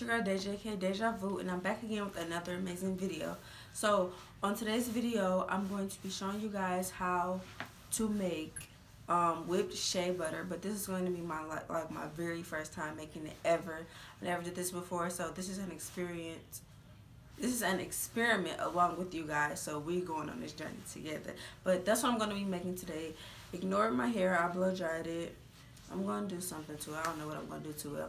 your girl Deja Vu, and I'm back again with another amazing video. So on today's video, I'm going to be showing you guys how to make whipped shea butter, but this is going to be my my very first time making it ever. I never did this before, so this is an experience. This is an experiment along with you guys, so we're going on this journey together. But that's what I'm going to be making today. Ignore my hair, I blow dried it. I'm going to do something to it. I don't know what I'm going to do to it.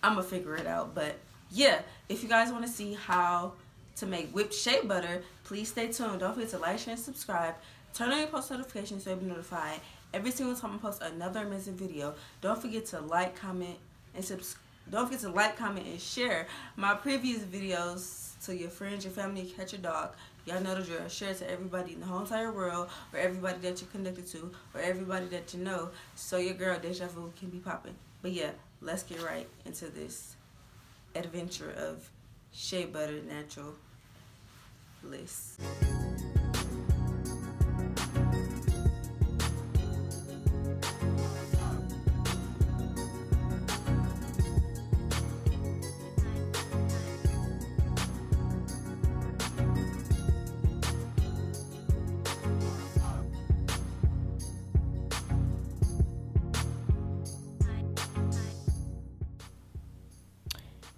I'm going to figure it out. But yeah, if you guys want to see how to make whipped shea butter, please stay tuned. Don't forget to like, share, and subscribe. Turn on your post notifications so you'll be notified every single time I post another amazing video. Don't forget to like, comment, and subscribe. Don't forget to like, comment, and share my previous videos to your friends, your family, your cat, your dog. Y'all know the drill. Share it to everybody in the whole entire world, or everybody that you're connected to, or everybody that you know, so your girl Deja Vu can be popping. But yeah, let's get right into this adventure of shea butter natural bliss.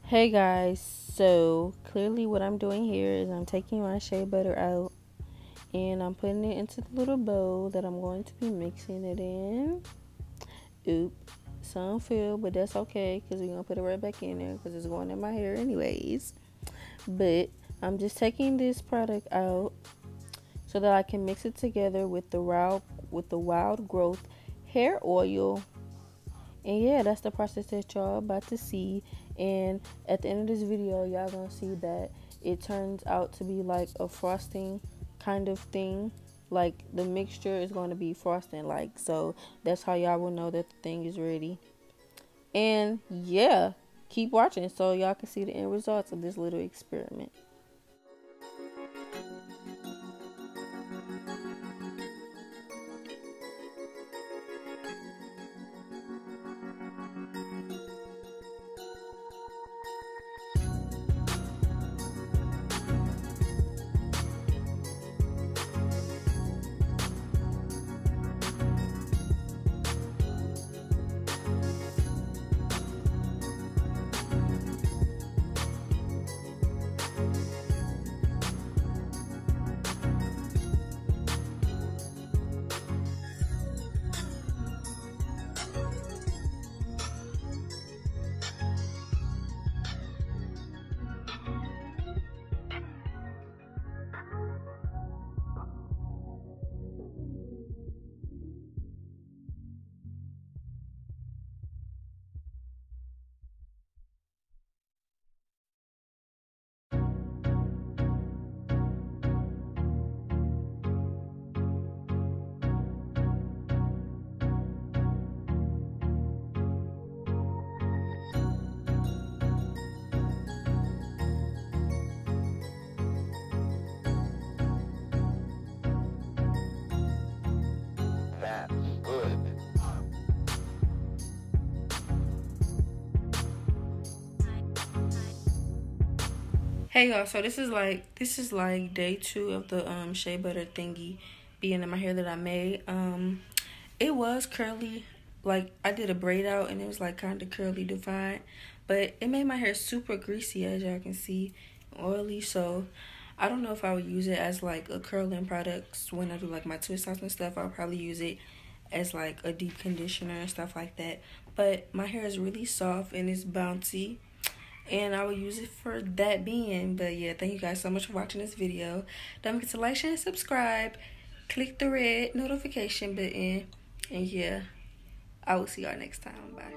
Hey guys, so clearly what I'm doing here is I'm taking my shea butter out and I'm putting it into the little bowl that I'm going to be mixing it in. Oop, some fell, but that's okay because we're going to put it right back in there because it's going in my hair anyways. But I'm just taking this product out so that I can mix it together with the wild growth hair oil. And yeah, that's the process that y'all about to see. And at the end of this video, y'all gonna see that it turns out to be like a frosting kind of thing. Like the mixture is going to be frosting like. So that's how y'all will know that the thing is ready. And yeah, keep watching so y'all can see the end results of this little experiment. Hey y'all, so this is like day 2 of the shea butter thingy being in my hair that I made. It was curly, like I did a braid out and it was like kind of curly defined, but it made my hair super greasy, as y'all can see, oily. So I don't know if I would use it as like a curling product when I do like my twist outs and stuff. I'll probably use it as like a deep conditioner and stuff like that. But my hair is really soft and it's bouncy, and I will use it for that being. But yeah, thank you guys so much for watching this video. Don't forget to like, share, and subscribe. Click the red notification button. And yeah, I will see y'all next time. Bye.